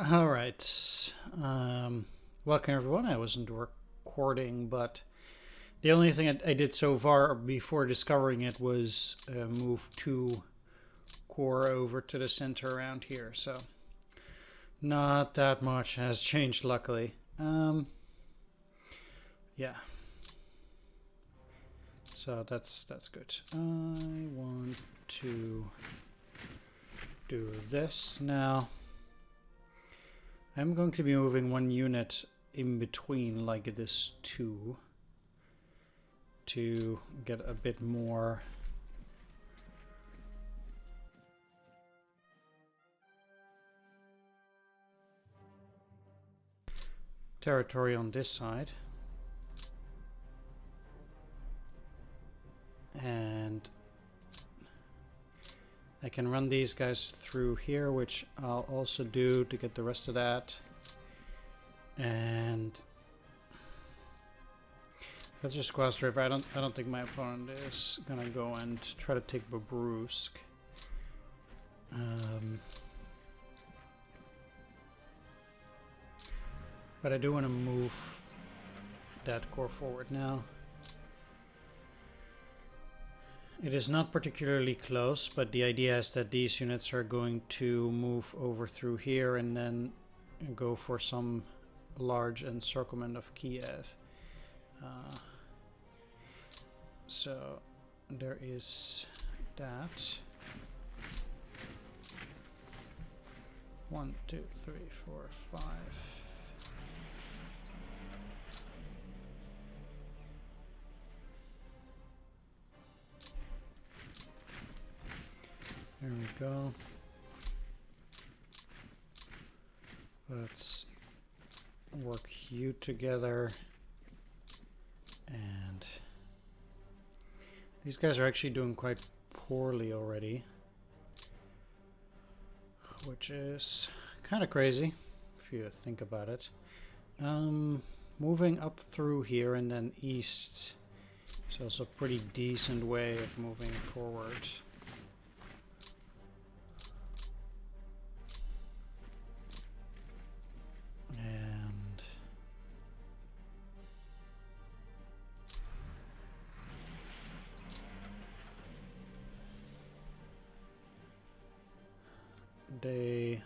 All right. Welcome everyone. I wasn't recording, but the only thing I did so far before discovering it was move 2 core over to the center around here. So not that much has changed, luckily. Yeah. So that's good. I want to do this now. I'm going to be moving 1 unit in between like this too, to get a bit more territory on this side. And I can run these guys through here, which I'll also do to get the rest of that. And let's just cross river. I don't think my opponent is gonna go and try to take Bobrusk. But I do want to move that core forward now. It is not particularly close, but the idea is that these units are going to move over through here and then go for some large encirclement of Kiev. So there is that. 1, 2, 3, 4, 5. There we go. Let's work you together. And these guys are actually doing quite poorly already, which is kind of crazy if you think about it. Moving up through here and then east is also a pretty decent way of moving forward. And they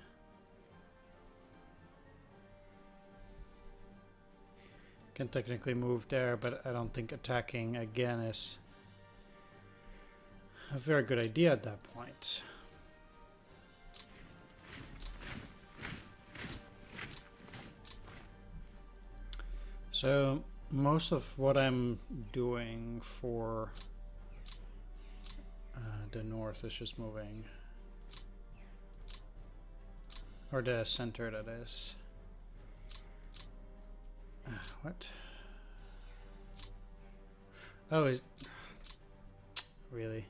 can technically move there, but I don't think attacking again is a very good idea at that point. So most of what I'm doing for the north is just moving, or the center, that is. What? Oh, is really?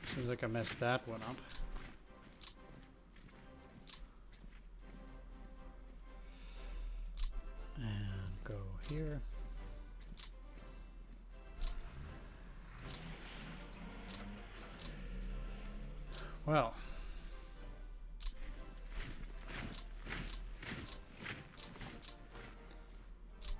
Seems like I messed that one up. And go here. Well,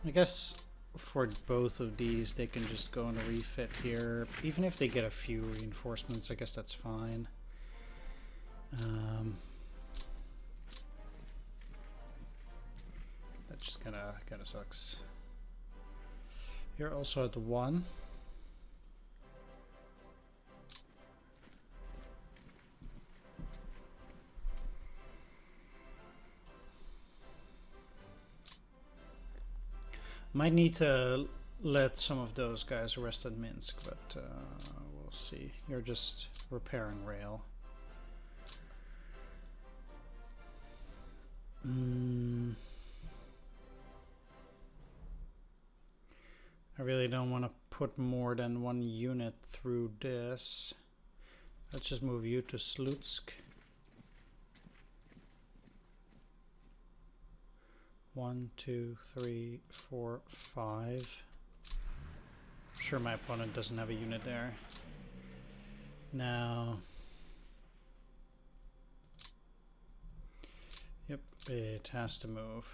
I guess for both of these they can just go on a refit here. Even if they get a few reinforcements, I guess that's fine. That just kind of sucks. You're also at 1. Might need to let some of those guys rest at Minsk, but we'll see. You're just repairing rail. I really don't want to put more than 1 unit through this. Let's just move you to Slutsk. 1, 2, 3, 4, 5. sure my opponent doesn't have a unit there. Now, yep, it has to move.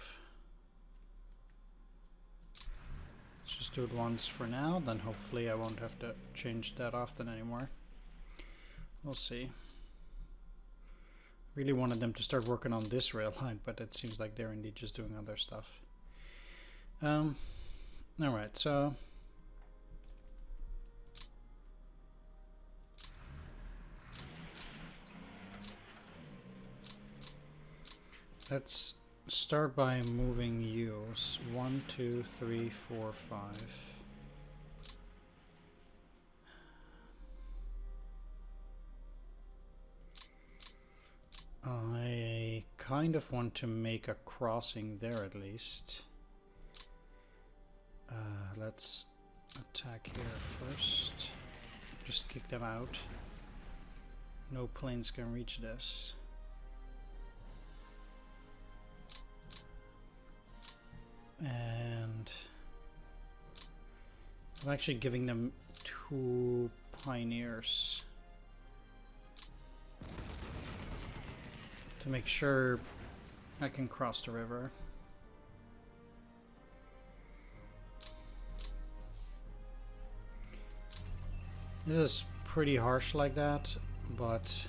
Let's just do it once for now, then hopefully I won't have to change that often anymore. We'll see. Really wanted them to start working on this rail line, but it seems like they're indeed just doing other stuff. Alright, so let's start by moving U's. 1, 2, 3, 4, 5. I kind of want to make a crossing there at least. Let's attack here first. Just kick them out. No planes can reach this. And I'm actually giving them 2 pioneers to make sure I can cross the river. This is pretty harsh like that, but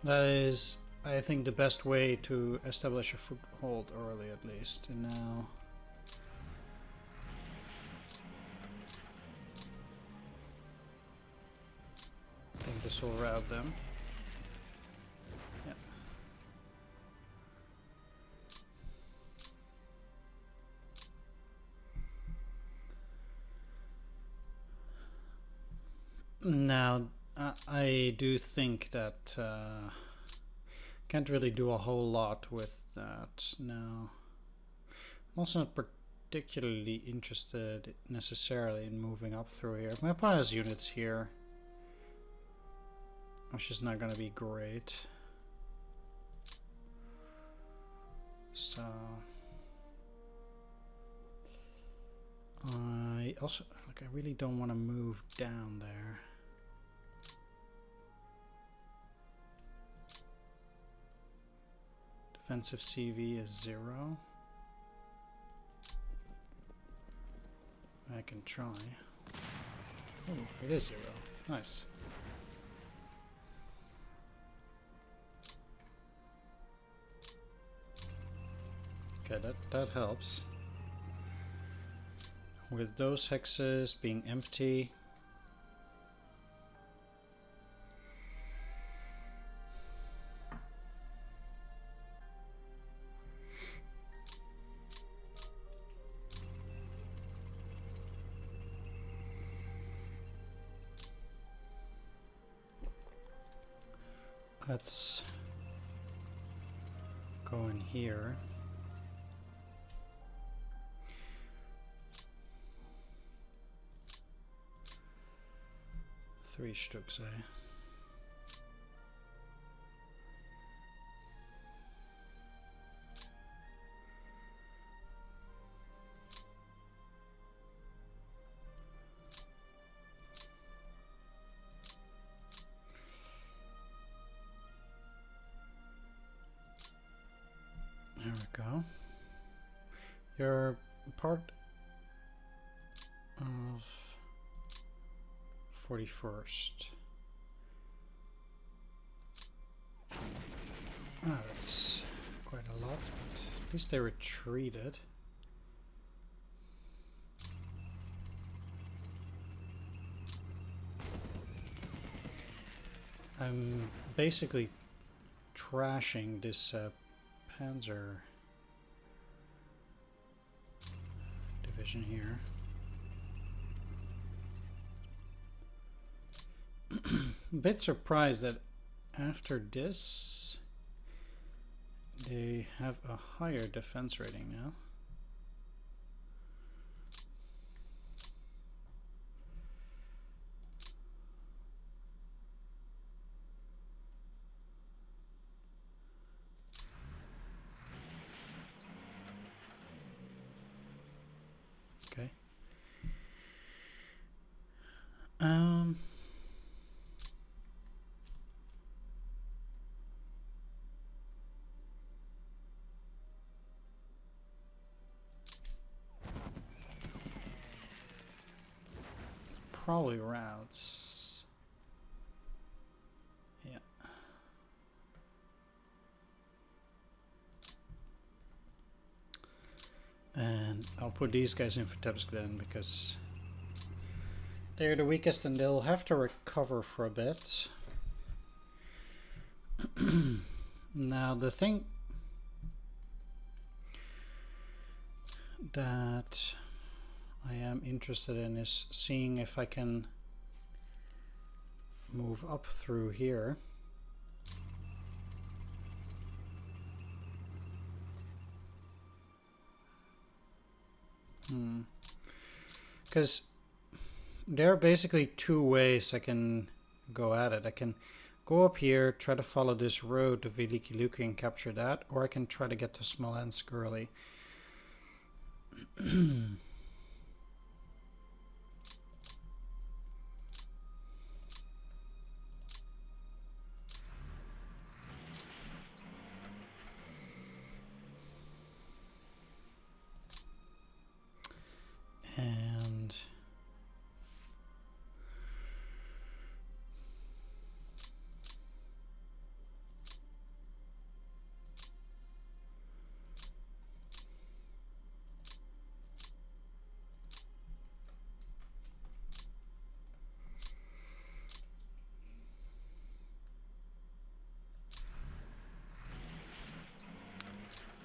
that is, I think, the best way to establish a foothold early at least. And now I think this will rout them. Yeah. Now, I do think that can't really do a whole lot with that now. I'm also not particularly interested necessarily in moving up through here. My opponent has units here, which is not going to be great. So I also, like, I really don't want to move down there. Defensive CV is 0. I can try. Oh, it is 0. Nice. Okay, that helps. With those hexes being empty, let's go in here. Three Stuks, eh? There we go. You're part of 41st. Ah, that's quite a lot, but at least they retreated. I'm basically trashing this Panzer division here. A bit surprised that after this they have a higher defense rating now. probably routes. Yeah. And I'll put these guys in Vitebsk then, because they're the weakest and they'll have to recover for a bit. Now the thing that I am interested in is seeing if I can move up through here. Because there are basically two ways I can go at it. I can go up here, try to follow this road to Veliki Luki and capture that, or I can try to get to Smolensk early. And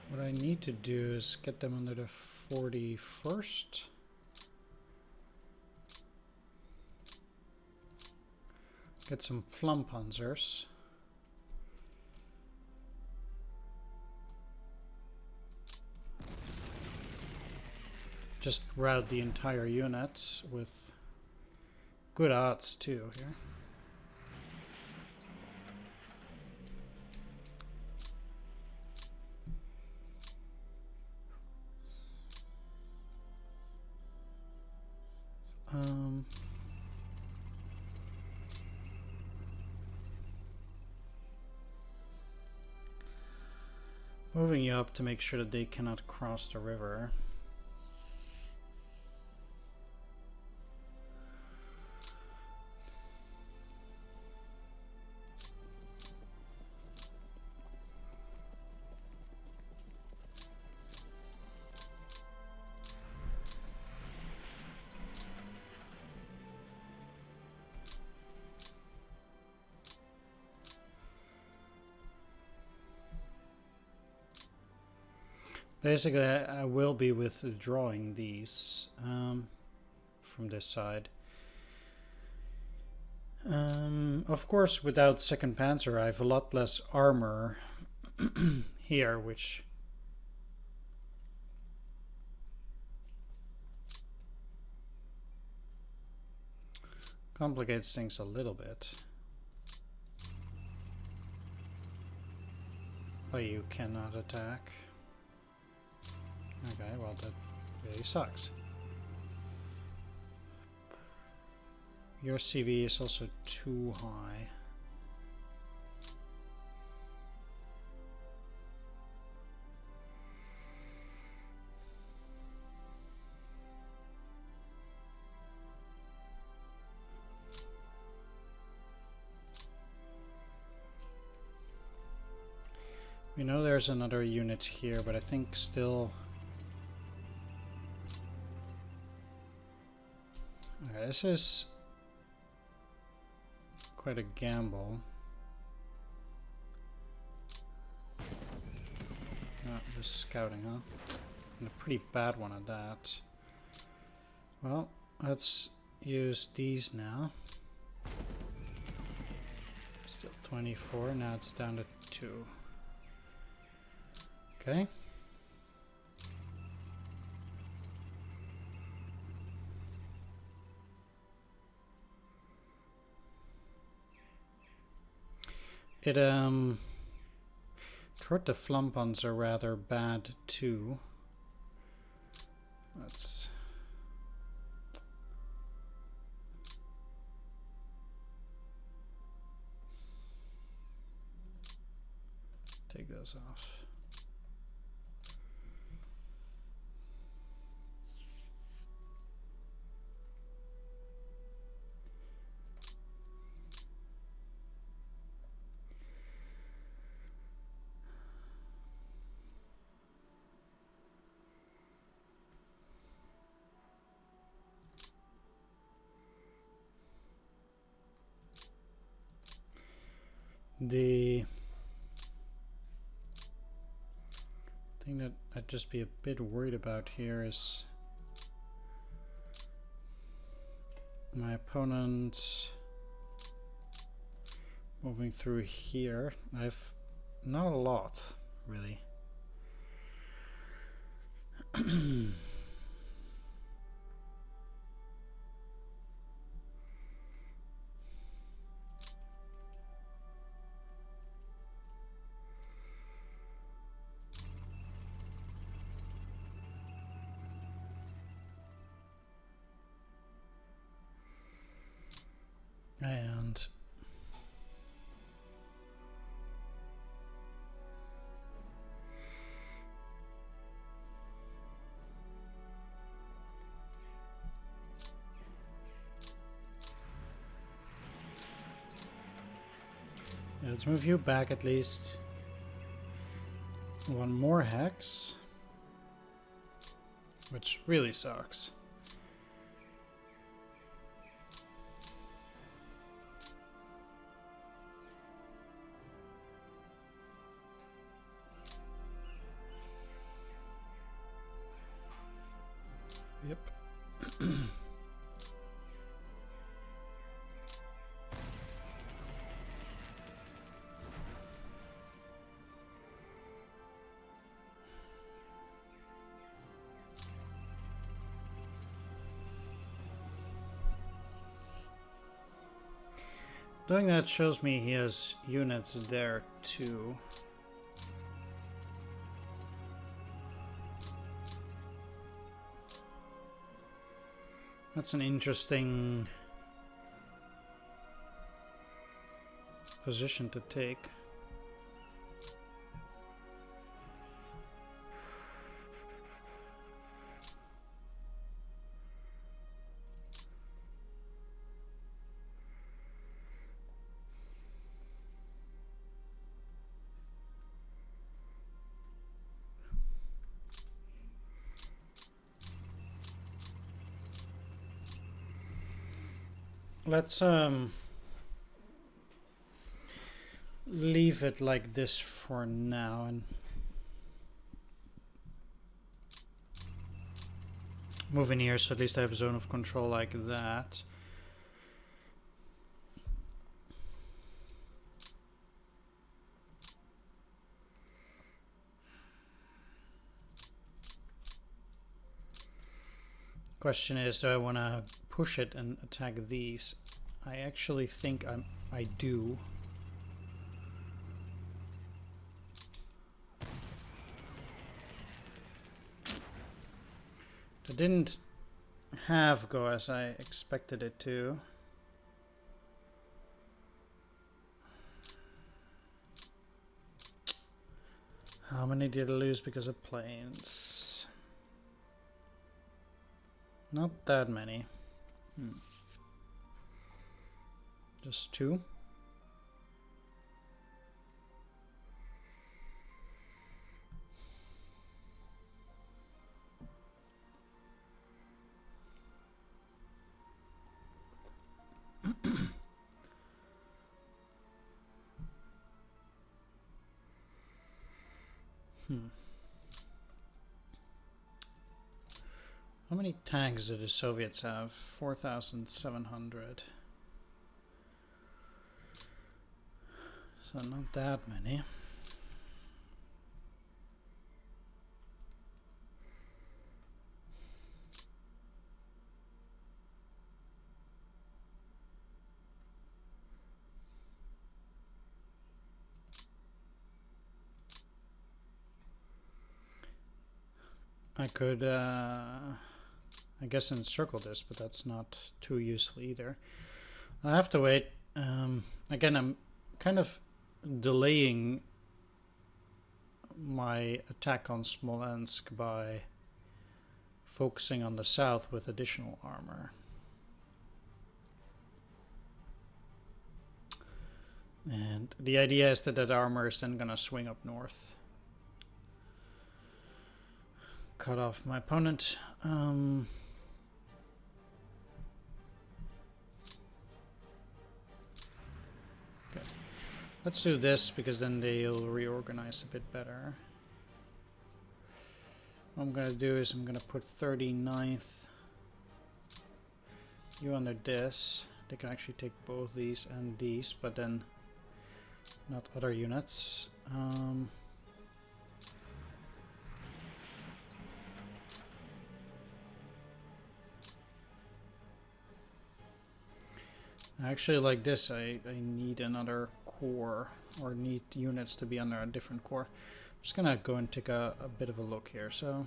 what I need to do is get them under the 41st. Get some Flum Panzers. Just route the entire unit with good odds too here. Moving you up to make sure that they cannot cross the river. Basically, I will be withdrawing these from this side. Of course, without second Panzer, I have a lot less armor here, which complicates things a little bit. But you cannot attack. Okay, well that really sucks. Your CV is also too high. We know there's another unit here, but I think still... Okay, this is quite a gamble. Oh, just scouting, huh? And a pretty bad one at that. Well, let's use these now. Still 24, now it's down to 2. Okay. It Toward the Flumpons are rather bad too. Let's take those off. The thing that I'd just be a bit worried about here is my opponent moving through here. I've not a lot, really. And yeah, let's move you back at least. One more hex, which really sucks. Yep. Doing that shows me he has units there too. That's an interesting position to take. Let's leave it like this for now and move in here, so at least I have a zone of control like that. Question is, do I want to push it and attack these? I actually think I do. It didn't half go as I expected it to. How many did I lose because of planes? Not that many. Just 2. How many tanks do the Soviets have? 4,700. So not that many. I could, I guess, encircle this, but that's not too useful either. I have to wait. Again, I'm kind of delaying my attack on Smolensk by focusing on the south with additional armor. And the idea is that that armor is then gonna swing up north. Cut off my opponent. Okay. Let's do this because then they'll reorganize a bit better. What I'm gonna do is I'm gonna put 39th you under this. They can actually take both these and these, but then not other units. Actually, like this, I need another corps, or need units to be under a different corps. I'm just gonna go and take a bit of a look here. So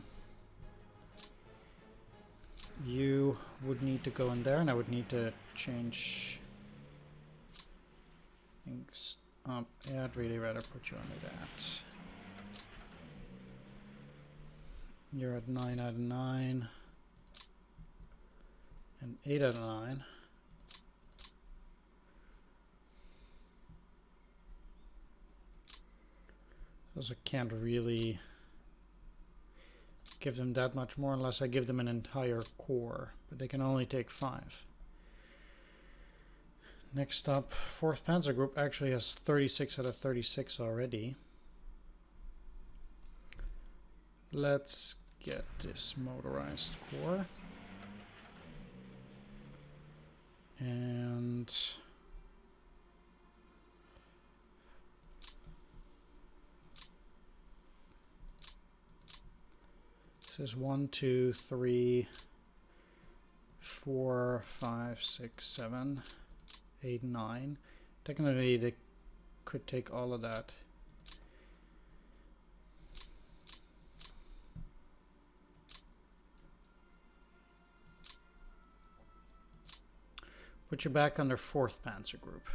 you would need to go in there, and I would need to change things up. Yeah, I'd really rather put you under that. You're at 9 out of 9 and 8 out of 9. I can't really give them that much more unless I give them an entire corps, but they can only take 5. Next up, 4th Panzer Group actually has 36 out of 36 already. Let's get this motorized corps. And this is 1, 2, 3, 4, 5, 6, 7, 8, 9. Technically, they could take all of that. Put you back under 4th Panzer Group.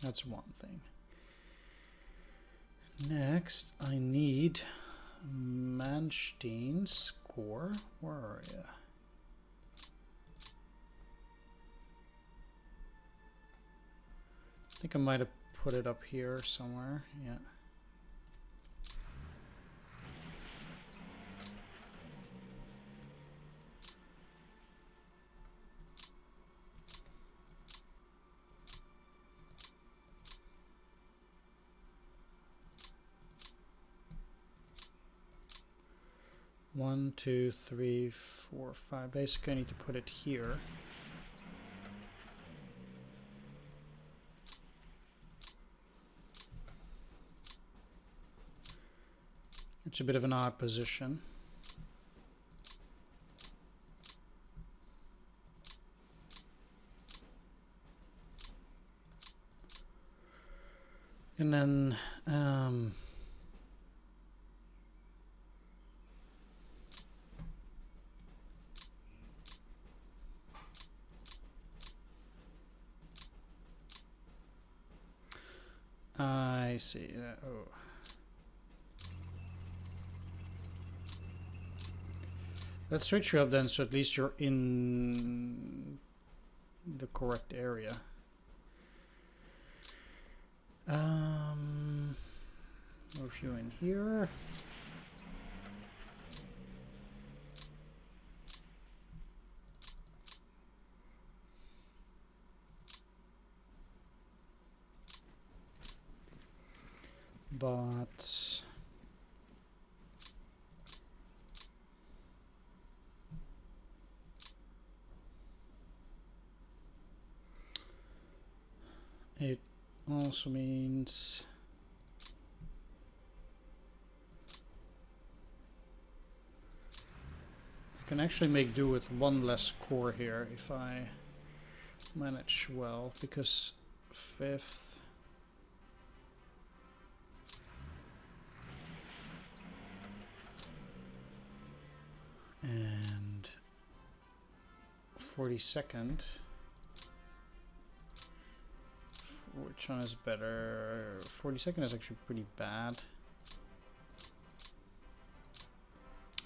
That's one thing. Next, I need Manstein's Corps. Where are you? I think I might have put it up here somewhere. Yeah. One, two, three, four, five. Basically, I need to put it here. It's a bit of an odd position. And then I see. Oh. Let's switch you up then, so at least you're in the correct area. Move you in here. But it also means I can actually make do with one less core here if I manage well, because 5th and 42nd. Which one is better? 42nd is actually pretty bad.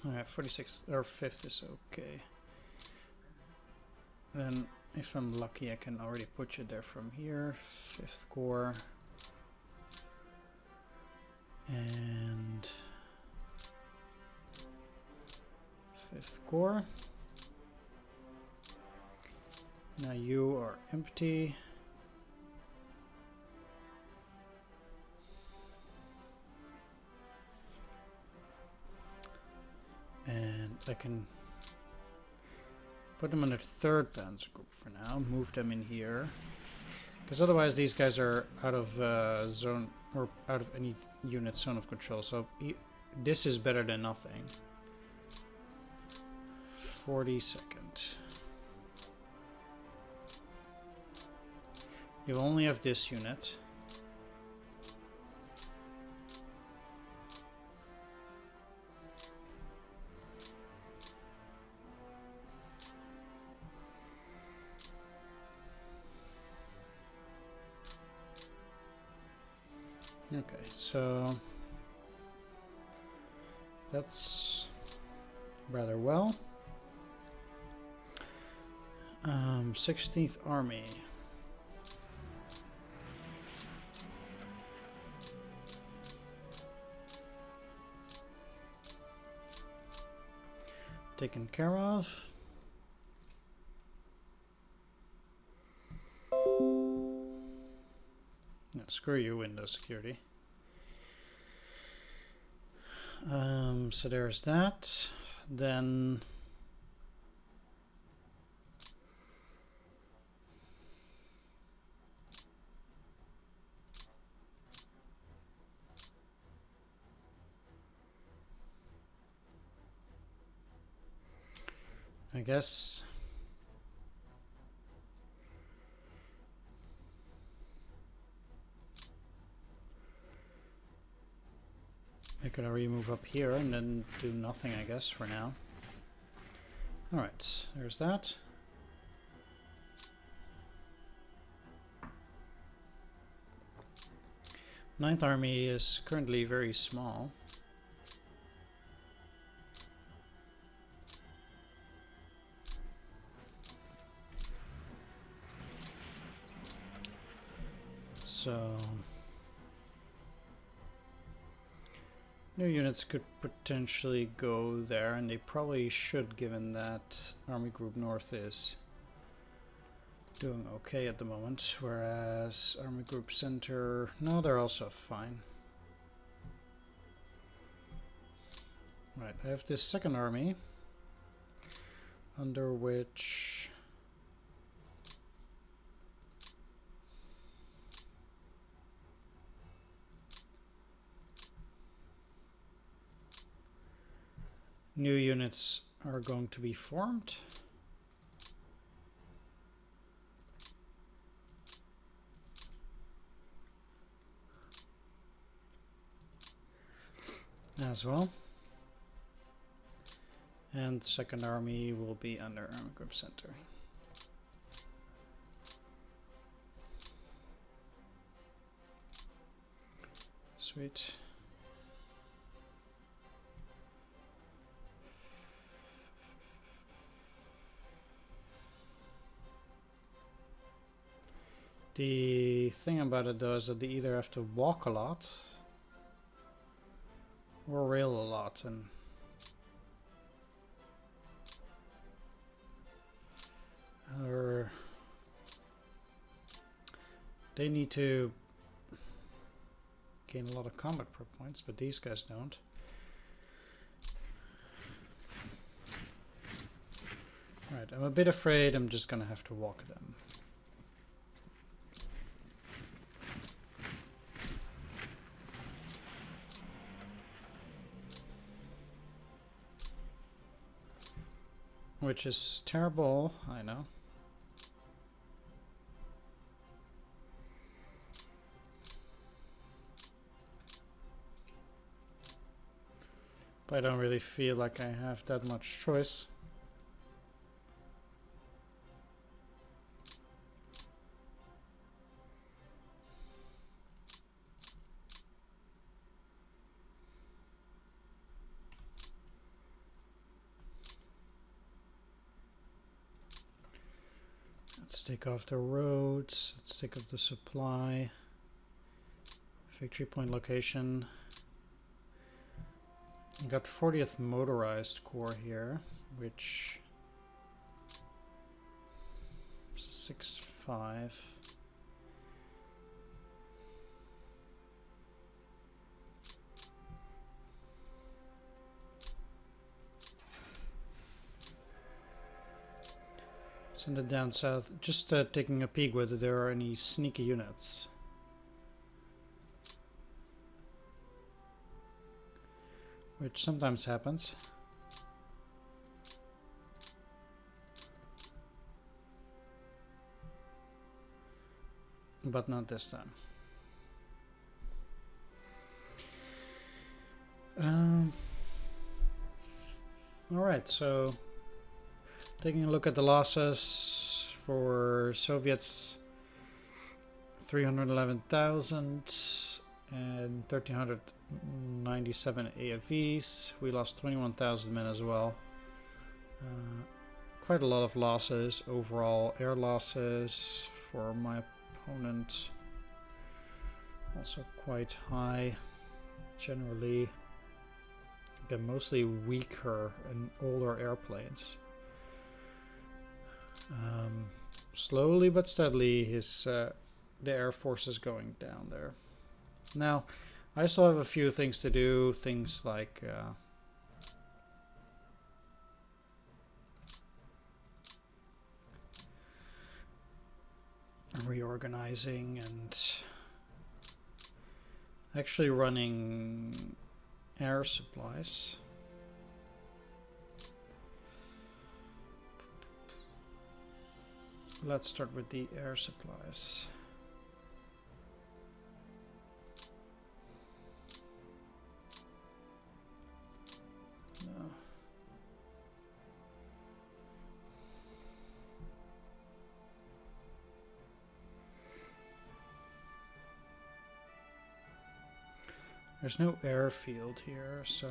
Alright, 46th or 5th is okay. Then, if I'm lucky, I can already put you there from here. 5th Corps. And 5th Corps. Now you are empty. And I can put them in a 3rd Panzer group for now. Move them in here. Because otherwise these guys are out of zone, or out of any unit zone of control. So this is better than nothing. 42nd. You only have this unit. Okay, so that's rather well. 16th Army. Taken care of. No, screw you, Windows security. So there's that. Then I guess I could already move up here and then do nothing, I guess, for now. Alright, there's that. Ninth Army is currently very small. So new units could potentially go there, and they probably should, given that Army Group North is doing okay at the moment, whereas Army Group Center, no, they're also fine. Right, I have this 2nd Army, under which new units are going to be formed. As well. And 2nd Army will be under Army Group Center. Sweet. The thing about it though is that they either have to walk a lot or rail a lot, and or they need to gain a lot of combat prep points, but these guys don't. Right, I'm a bit afraid I'm just gonna have to walk them. Which is terrible, I know. But I don't really feel like I have that much choice. Let's take off the roads, let's take off the supply. Victory point location. We got 40th Motorized Corps here, which is a 6-5. Send it down south. Just taking a peek whether there are any sneaky units. Which sometimes happens. But not this time. Alright, so taking a look at the losses for Soviets, 311,000 and 1,397 AFVs. We lost 21,000 men as well. Quite a lot of losses overall. Air losses for my opponent also quite high generally. Again, mostly weaker and older airplanes. Slowly but steadily the air force is going down there. Now I still have a few things to do, things like reorganizing and actually running air supplies. Let's start with the air supplies. No. There's no airfield here, so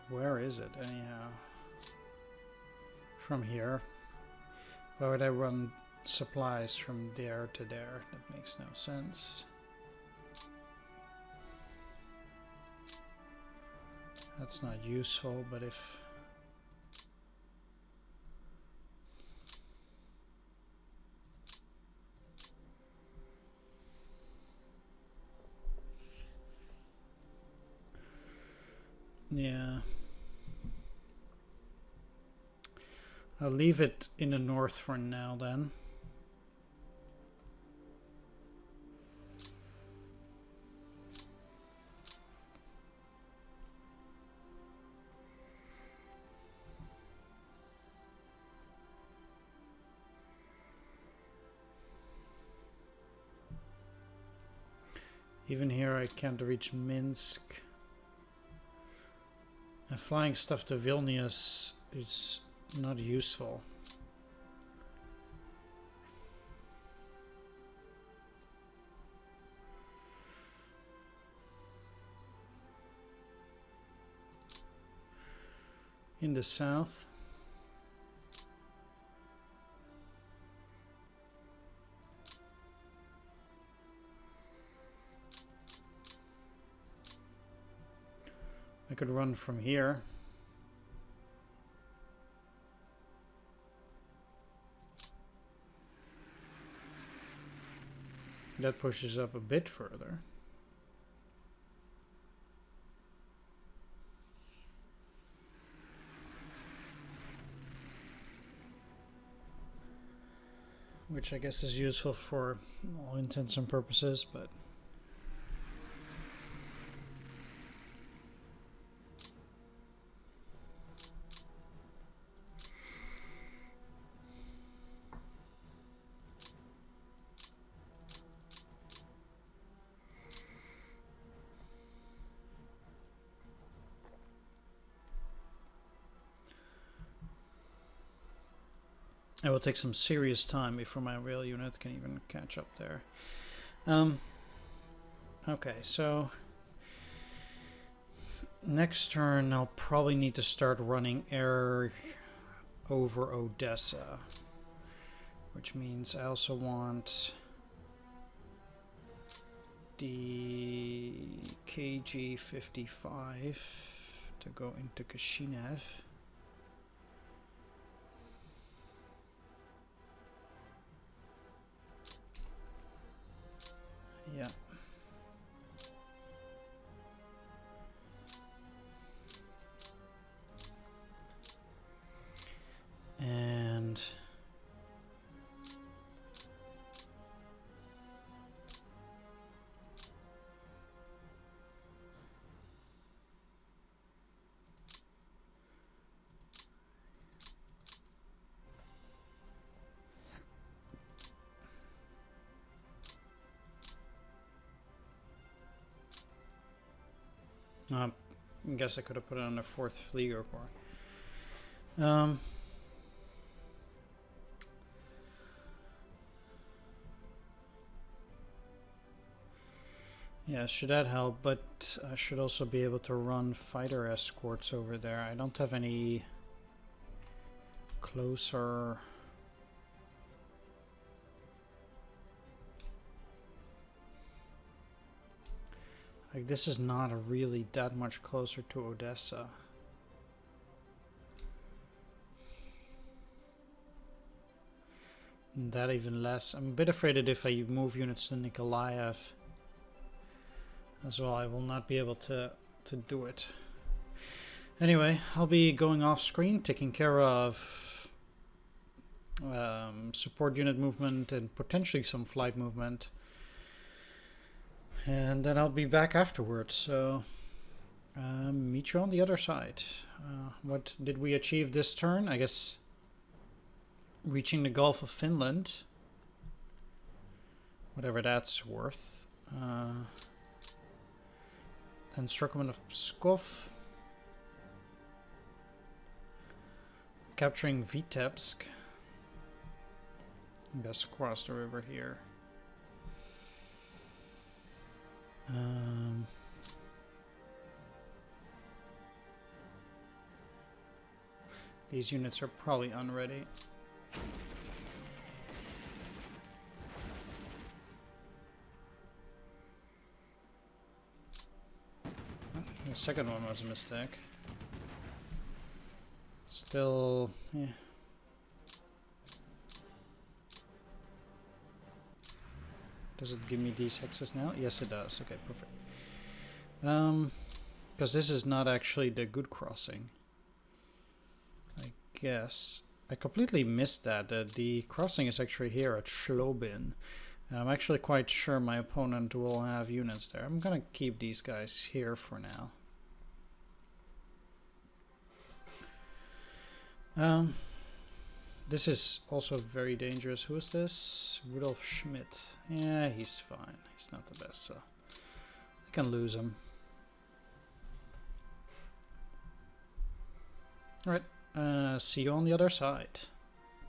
where is it anyhow? From here? Why would I run supplies from there to there? That makes no sense. That's not useful, but if yeah, I'll leave it in the north for now then. Even here I can't reach Minsk. And flying stuff to Vilnius is not useful. In the south. I could run from here. That pushes up a bit further. Which I guess is useful for all intents and purposes, but it will take some serious time before my rail unit can even catch up there. Okay, so next turn I'll probably need to start running air over Odessa, which means I also want the KG-55 to go into Kishinev. Yeah. And I guess I could have put it on the 4th Flieger Corps. Yeah, should that help? But I should also be able to run fighter escorts over there. I don't have any closer. Like, this is not really that much closer to Odessa. And that even less. I'm a bit afraid that if I move units to Nikolaev as well, I will not be able to do it. Anyway, I'll be going off screen, taking care of support unit movement and potentially some flight movement. And then I'll be back afterwards, so meet you on the other side. What did we achieve this turn? I guess reaching the Gulf of Finland. Whatever that's worth. Encirclement of Pskov. Capturing Vitebsk. I guess across the river here. These units are probably unready. The second one was a mistake. Still, yeah. Does it give me these hexes now? Yes, it does. Okay, perfect. Because this is not actually the good crossing. I guess. I completely missed that. The crossing is actually here at Schlobin. And I'm actually quite sure my opponent will have units there. I'm gonna keep these guys here for now. This is also very dangerous. Who is this? Rudolf Schmidt. Yeah, he's fine. He's not the best, so I can lose him. Alright, see you on the other side.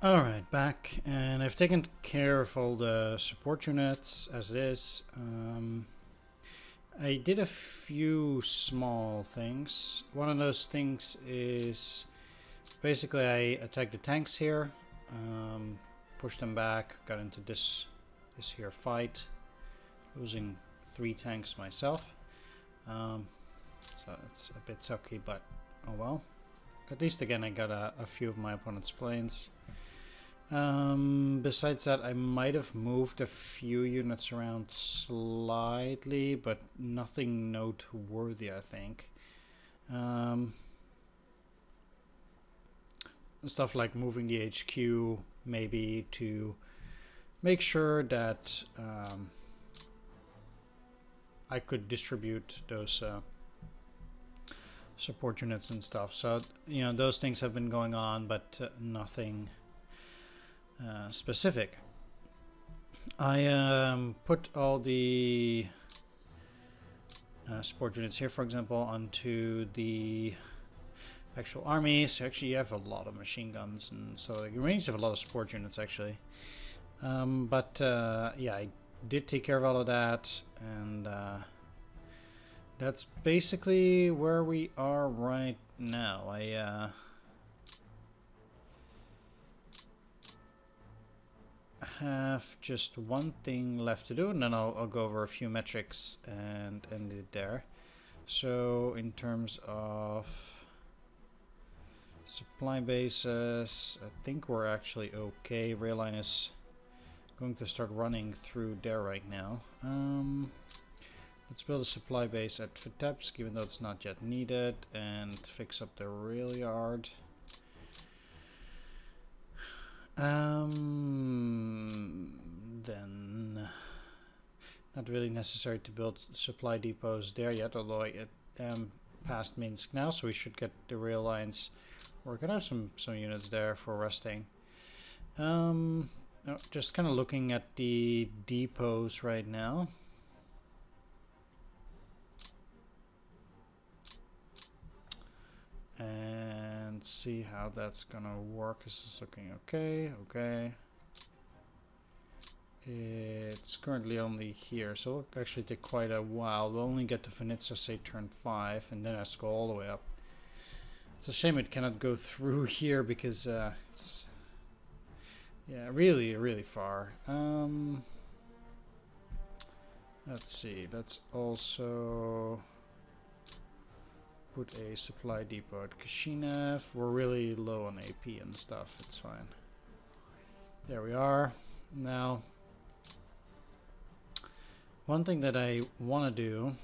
Alright, back, and I've taken care of all the support units as it is. I did a few small things. One of those things is basically I attacked the tanks here, pushed them back, got into this here fight, losing 3 tanks myself. So it's a bit sucky, but oh well. At least again I got a few of my opponent's planes. Besides that, I might have moved a few units around slightly, but nothing noteworthy, I think. Stuff like moving the HQ, maybe to make sure that I could distribute those support units and stuff. So, you know, those things have been going on, but nothing specific. I put all the support units here, for example, onto the actual armies. Actually, you have a lot of machine guns, and so you really have a lot of support units actually. Yeah, I did take care of all of that, and that's basically where we are right now. I have just one thing left to do, and then I'll go over a few metrics and end it there. So in terms of supply bases, I think we're actually okay. Rail line is going to start running through there right now. Let's build a supply base at Vitebsk, even though it's not yet needed, and fix up the rail yard. Then not really necessary to build supply depots there yet, although I past Minsk now, so we should get the rail lines. We're gonna have some units there for resting. Just kind of looking at the depots right now. And see how that's gonna work. This is looking okay. Okay. It's currently only here, so it'll actually take quite a while. We'll only get to Vinitsa, say, turn 5, and then it has to go all the way up. It's a shame it cannot go through here because it's really far. Let's see. Let's also put a supply depot at Kishinev. We're really low on AP and stuff. It's fine. There we are. Now, one thing that I want to do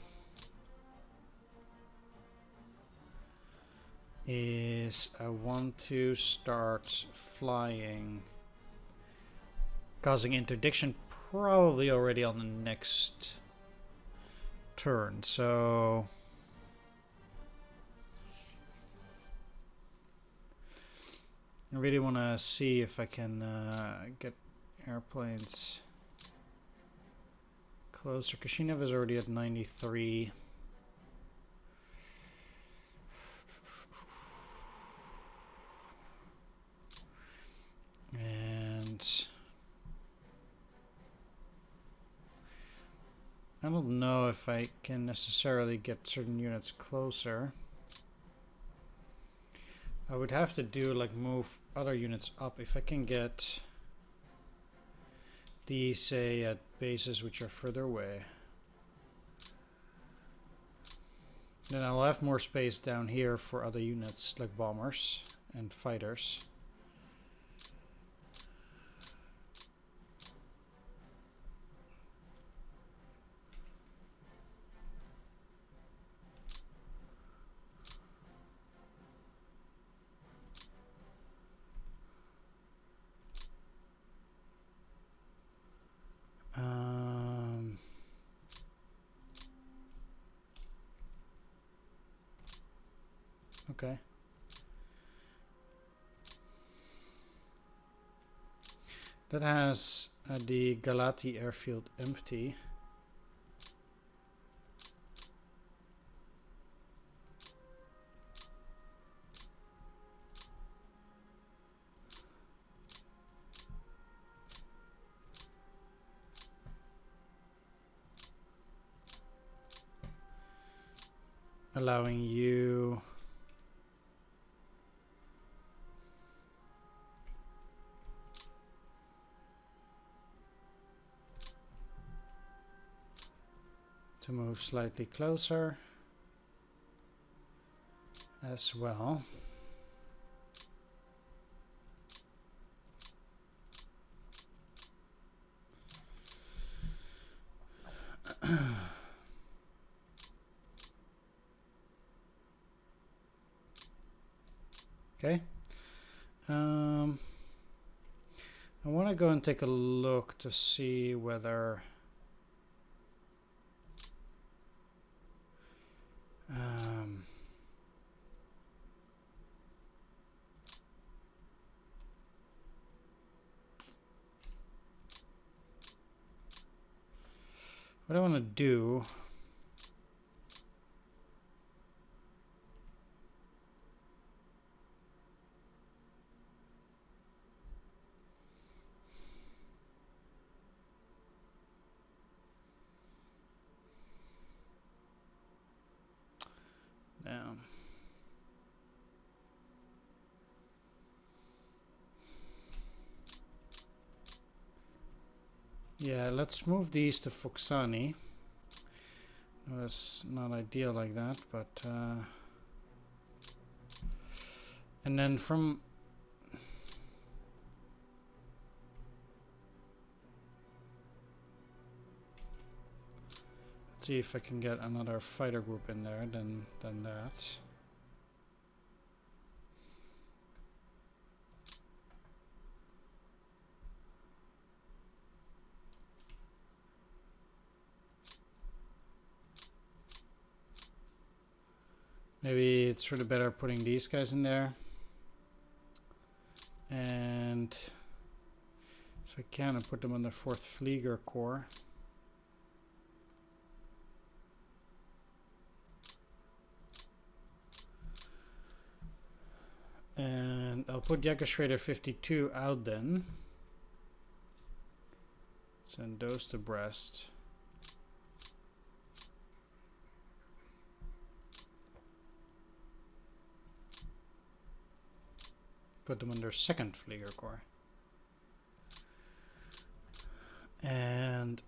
is I want to start flying, causing interdiction probably already on the next turn. So I really want to see if I can get airplanes closer. Kishinev is already at 93. And I don't know if I can necessarily get certain units closer. I would have to do like move other units up. If I can get these, say, at bases which are further away, then I'll have more space down here for other units like bombers and fighters. Okay. That has the Galati airfield empty. Allowing you to move slightly closer as well. Okay. I want to go and take a look to see whether what I want to do. Down. Yeah, let's move these to Foksani. No, that's not ideal like that, but and then from Let's see if I can get another fighter group in there than that. Maybe it's sort of better putting these guys in there. And if I can, I put them on the 4th Flieger Corps. And I'll put Jägerschwader 52 out then. Send those to Brest. Put them under 2nd Flieger Corps. And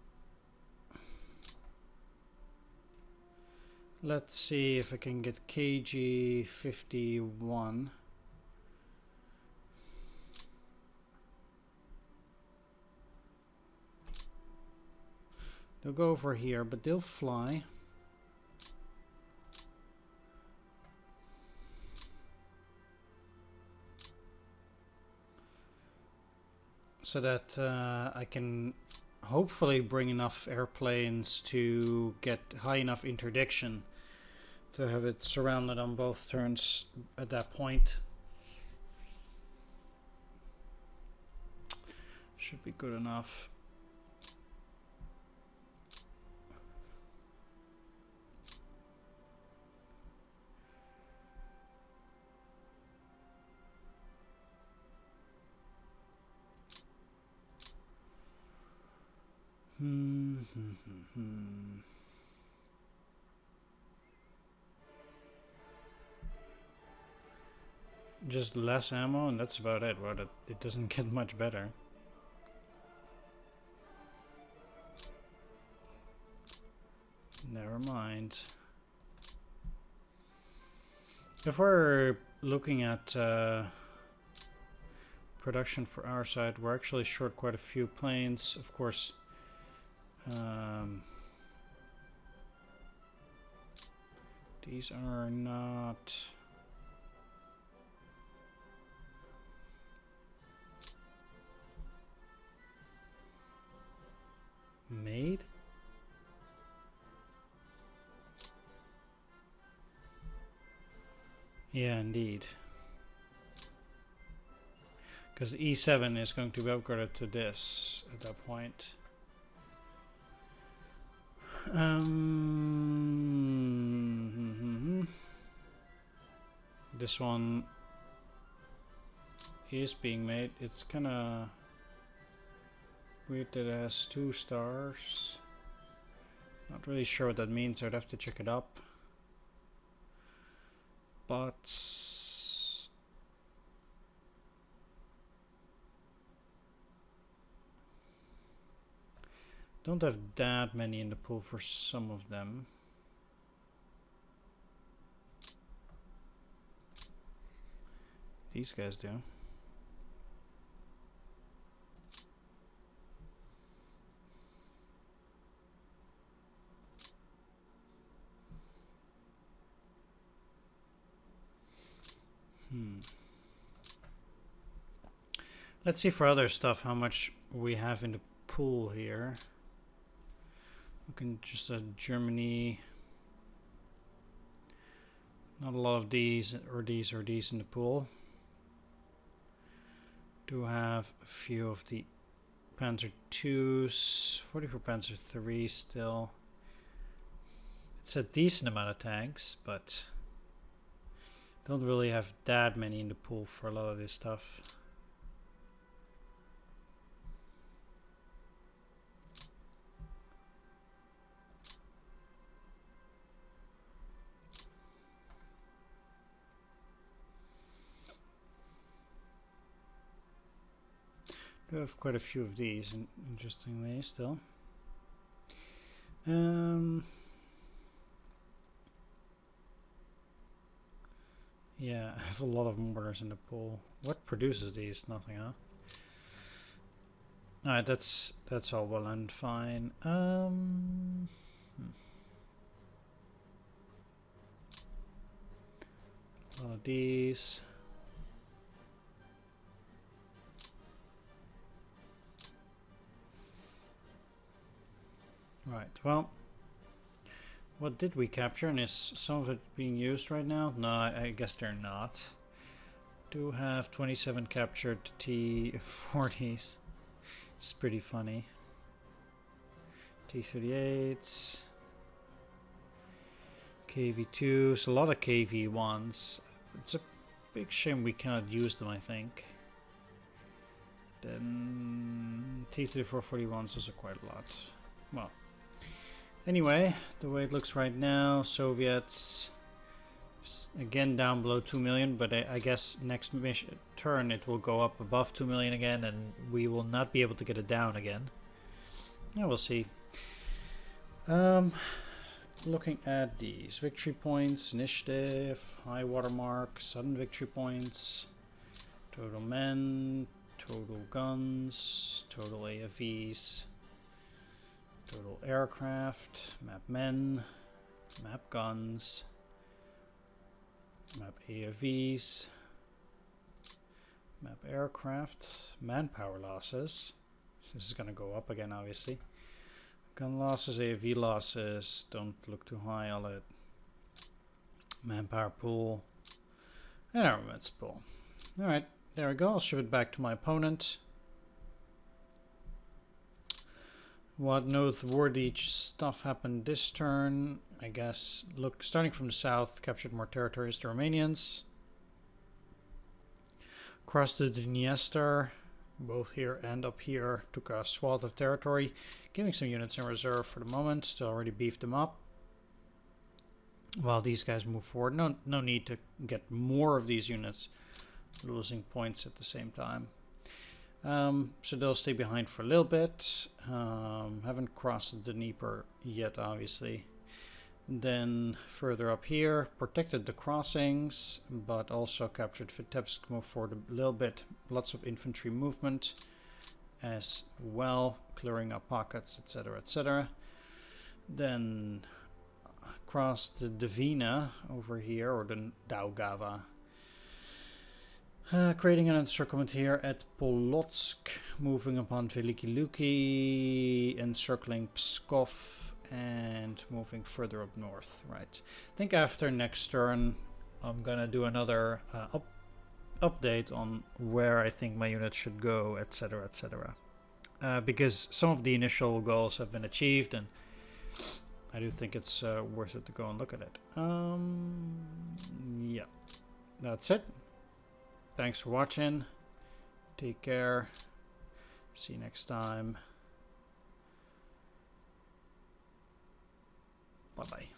let's see if I can get KG 51. They'll go over here, but they'll fly. So that I can hopefully bring enough airplanes to get high enough interdiction to have it surrounded on both turns at that point. Should be good enough. Just less ammo, and that's about it. Well, it doesn't get much better. Never mind. If we're looking at production for our side, we're actually short quite a few planes. Of course, these are not made. Yeah, indeed. Because the E7 is going to be upgraded to this at that point. This one is being made. It's kind of weird that it has 2 stars. Not really sure what that means. I'd have to check it up. But don't have that many in the pool for some of them. These guys do. Let's see for other stuff how much we have in the pool here. We can just Germany. Not a lot of these or these or these in the pool. Do have a few of the Panzer 2s, 44 Panzer 3 still. It's a decent amount of tanks, but don't really have that many in the pool for a lot of this stuff. We have quite a few of these, interestingly, still. Yeah, I have a lot of mortars in the pool. What produces these? Nothing, huh? Alright, that's all well and fine. A lot of these. Right, well, what did we capture? And is some of it being used right now? No, I guess they're not. Do have 27 captured T-40s. It's pretty funny. T-38s. KV-2s, a lot of KV-1s. It's a big shame we cannot use them, I think. Then T-3441s is quite a lot. Well, anyway, the way it looks right now, Soviets again down below 2 million, but I guess next turn it will go up above 2 million again, and we will not be able to get it down again. Yeah, we'll see. Looking at these victory points, initiative, high water mark, sudden victory points, total men, total guns, total AFVs, total aircraft, map men, map guns, map AFVs, map aircraft, manpower losses. This is going to go up again, obviously. Gun losses, AFV losses, don't look too high on it. Manpower pool, and armaments pool. Alright, there we go. I'll ship it back to my opponent. What noteworthy stuff happened this turn? I guess, look, starting from the south, captured more territories, the Romanians. Crossed the Dniester, both here and up here, took a swath of territory, giving some units in reserve for the moment, to already beef them up. While these guys move forward, no need to get more of these units, losing points at the same time. So they'll stay behind for a little bit. Haven't crossed the Dnieper yet, obviously. Then further up here, protected the crossings, but also captured Vitebsk, moved forward a little bit. Lots of infantry movement as well, clearing up pockets, etc., etc. Then crossed the Dvina over here, or the Daugava. Creating an encirclement here at Polotsk, moving upon Veliki Luki, encircling Pskov, and moving further up north. Right. I think after next turn, I'm gonna do another update on where I think my units should go, etc., etc. Because some of the initial goals have been achieved, and I do think it's worth it to go and look at it. Yeah, that's it. Thanks for watching. Take care. See you next time. Bye-bye.